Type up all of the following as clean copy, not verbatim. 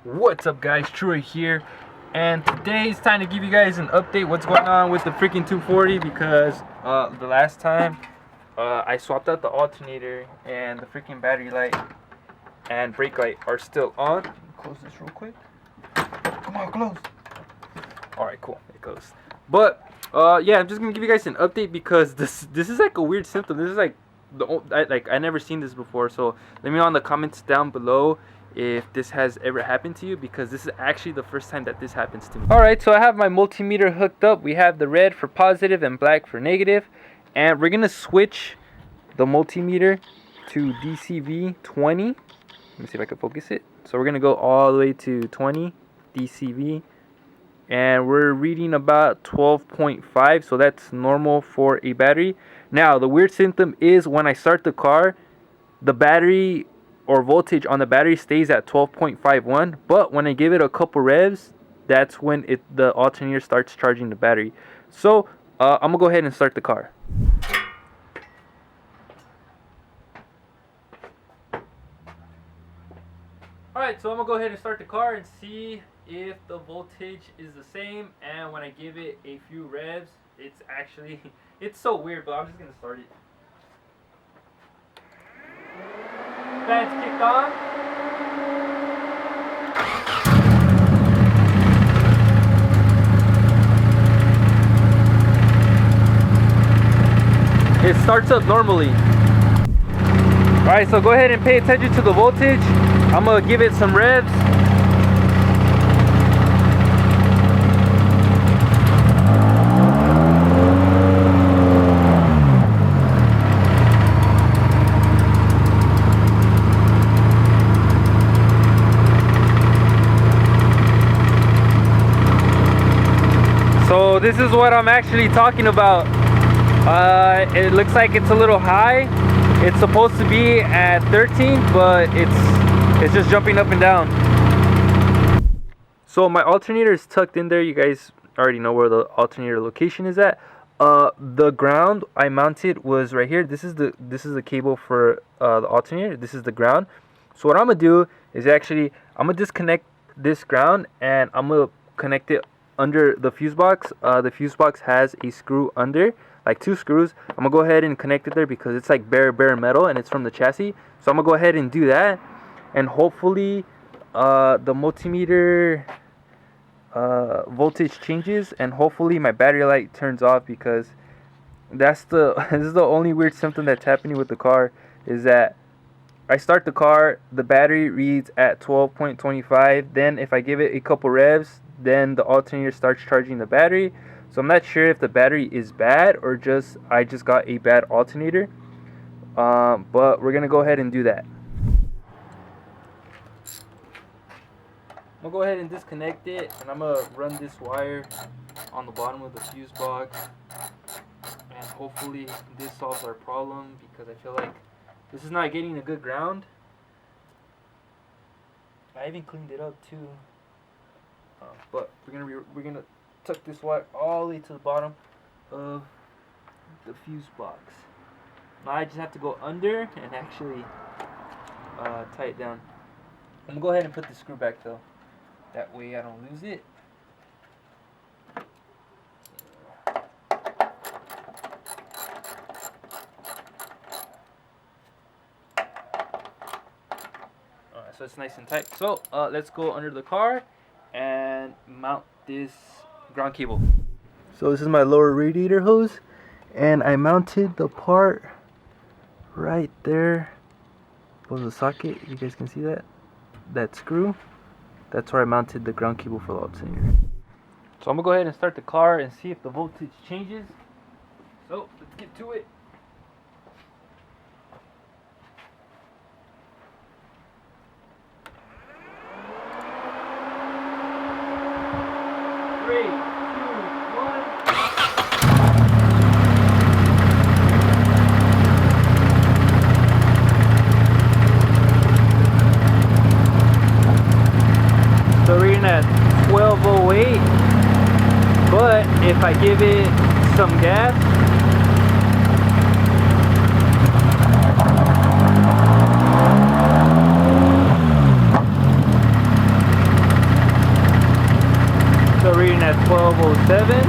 What's up, guys? Troy here, and today it's time to give you guys an update what's going on with the freaking 240, because the last time I swapped out the alternator and the freaking battery light and brake light are still on. Close this real quick. Come on, close. Alright, cool, it goes. But yeah, I'm just gonna give you guys an update because this is like a weird symptom. This is like I never seen this before. So let me know in the comments down below if this has ever happened to you, because this is actually the first time that this happens to me. Alright, so I have my multimeter hooked up. We have the red for positive and black for negative, and we're gonna switch the multimeter to DCV 20. Let me see if I can focus it. So we're gonna go all the way to 20 DCV, and we're reading about 12.5, so that's normal for a battery. Now the weird symptom is when I start the car, the battery or voltage on the battery stays at 12.51, but when I give it a couple revs, that's when the alternator starts charging the battery. So I'm gonna go ahead and start the car. Alright, so I'm gonna go ahead and start the car and see if the voltage is the same, and when I give it a few revs, it's actually it's so weird, but I'm just gonna start it. Fans kicked on. It starts up normally. Alright, so go ahead and pay attention to the voltage. I'm gonna give it some revs. So this is what I'm actually talking about. It looks like it's a little high. It's supposed to be at 13, but it's just jumping up and down. So my alternator is tucked in there. You guys already know where the alternator location is at. The ground I mounted was right here. This is the cable for the alternator. This is the ground. So what I'm gonna do is I'm gonna disconnect this ground, and I'm gonna connect it under the fuse box. The fuse box has a screw under, like 2 screws. I'm gonna go ahead and connect it there because it's like bare metal and it's from the chassis. So I'm gonna go ahead and do that, and hopefully the multimeter voltage changes, and hopefully my battery light turns off, because this is the only weird symptom that's happening with the car, is that I start the car, the battery reads at 12.25, then if I give it a couple revs, then the alternator starts charging the battery. So I'm not sure if the battery is bad or I just got a bad alternator, but we're gonna go ahead and do that. I'm gonna go ahead and disconnect it, and I'm gonna run this wire on the bottom of the fuse box, and hopefully this solves our problem, because I feel like this is not getting a good ground. I even cleaned it up too. But we're gonna tuck this wire all the way to the bottom of the fuse box. Now I just have to go under and actually tie it down. I'm gonna go ahead and put the screw back though. That way I don't lose it. Alright, so it's nice and tight. So let's go under the car and mount this ground cable. So this is my lower radiator hose, and I mounted the part right there was the socket. You guys can see that screw. That's where I mounted the ground cable for the alternator. So I'm gonna go ahead and start the car and see if the voltage changes. So let's get to it. Three, 2, 1. So we're reading at 1208, but if I give it some gas, reading at 1207.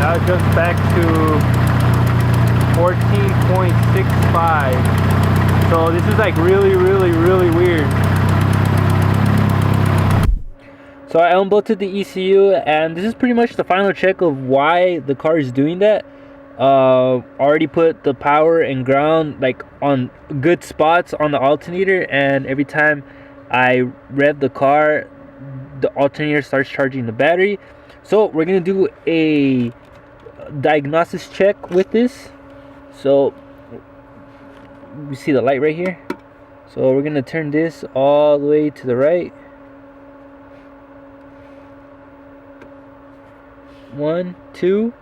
Now it jumps back to 14.65. So this is like really weird. So I unbolted the ECU, and this is pretty much the final check of why the car is doing that. Already put the power and ground like on good spots on the alternator, and every time I rev the car, the alternator starts charging the battery. So we're gonna do a diagnostics check with this. So you see the light right here. So we're gonna turn this all the way to the right. 1, 2,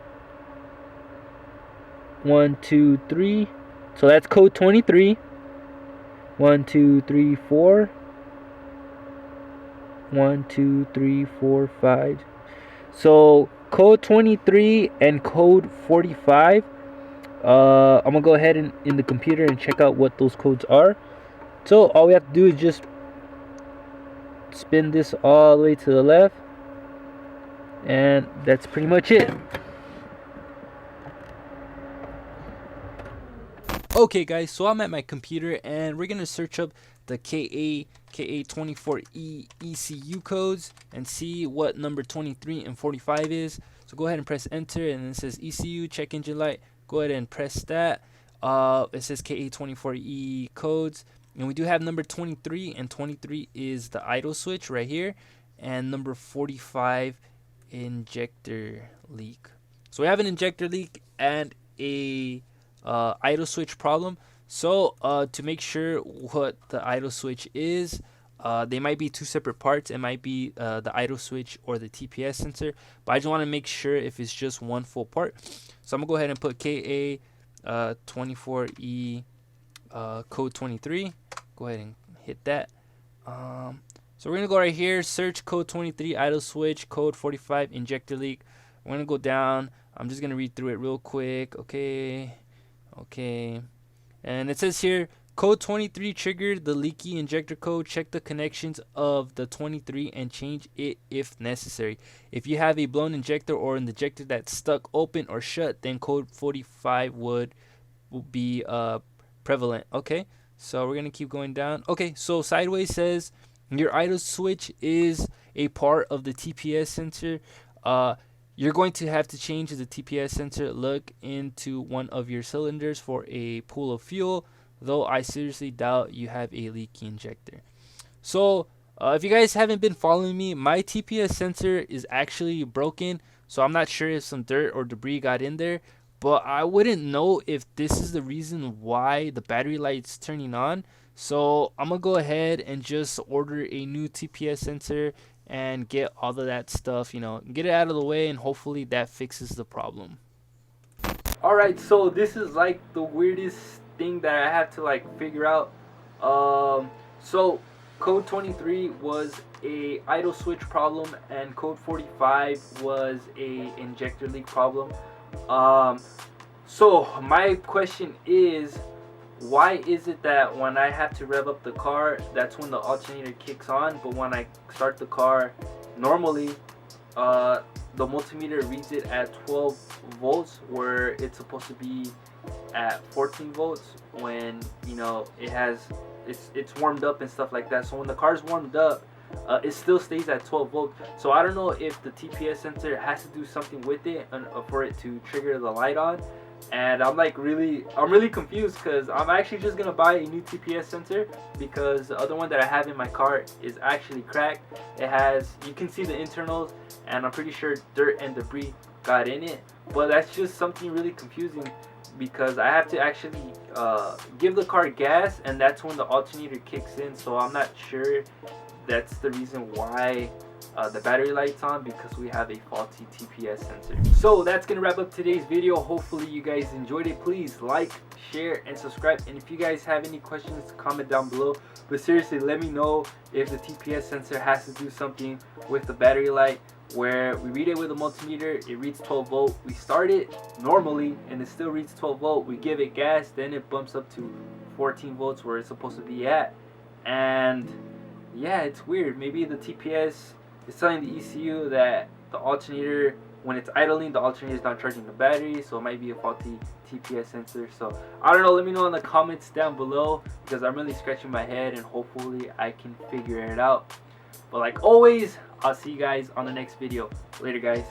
1, 2, 3. So that's code 23. 1, 2, 3, 4. 1, 2, 3, 4, 5. So code 23 and code 45. I'm gonna go ahead and in the computer and check out what those codes are. So all we have to do is just spin this all the way to the left, and that's pretty much it. Okay guys, so I'm at my computer and we're gonna search up the KA24E ECU codes and see what number 23 and 45 is. So go ahead and press enter, and it says ECU check engine light. Go ahead and press that. It says KA24E codes, and we do have number 23, and 23 is the idle switch right here, and number 45 injector leak. So we have an injector leak and a idle switch problem. So to make sure what the idle switch is, they might be two separate parts. It might be the idle switch or the TPS sensor, but I just want to make sure if it's just one full part. So I'm gonna go ahead and put KA24E code 23. Go ahead and hit that. So we're gonna go right here, search code 23 idle switch, code 45 injector leak. We're gonna go down. I'm just gonna read through it real quick. Okay, and it says here code 23 triggered the leaky injector code. Check the connections of the 23 and change it if necessary. If you have a blown injector or an injector that's stuck open or shut, then code 45 would be prevalent. Okay, so we're gonna keep going down. Okay, so sideways says your idle switch is a part of the TPS sensor. You're going to have to change the TPS sensor. Look into one of your cylinders for a pool of fuel, though I seriously doubt you have a leaky injector. So if you guys haven't been following me, my TPS sensor is actually broken, so I'm not sure if some dirt or debris got in there, but I wouldn't know if this is the reason why the battery light's turning on. So I'm gonna go ahead and just order a new TPS sensor and get all of that stuff, get it out of the way, and hopefully that fixes the problem. Alright, so this is like the weirdest thing that I have to like figure out. So code 23 was a idle switch problem, and code 45 was a injector leak problem. So my question is, why is it that when I have to rev up the car, that's when the alternator kicks on, but when I start the car normally, the multimeter reads it at 12 volts where it's supposed to be at 14 volts when it's warmed up and stuff like that. So when the car's warmed up, it still stays at 12 volts. So I don't know if the TPS sensor has to do something with it for it to trigger the light on. And I'm really confused, because I'm actually just gonna buy a new TPS sensor, because the other one that I have in my car is actually cracked. You can see the internals, and I'm pretty sure dirt and debris got in it. But that's just something really confusing, because I have to actually give the car gas, and that's when the alternator kicks in. So I'm not sure that's the reason why the battery light's on, because we have a faulty TPS sensor. So that's gonna wrap up today's video. Hopefully you guys enjoyed it. Please like, share, and subscribe. And if you guys have any questions, comment down below. But seriously, let me know if the TPS sensor has to do something with the battery light. where we read it with a multimeter, it reads 12 volt. We start it normally and it still reads 12 volt. We give it gas, then it bumps up to 14 volts where it's supposed to be at. And yeah, it's weird. Maybe the TPS is telling the ECU that the alternator, when it's idling, the alternator is not charging the battery, so it might be a faulty TPS sensor. So I don't know, let me know in the comments down below, because I'm really scratching my head and hopefully I can figure it out. But like always, I'll see you guys on the next video. Later, guys.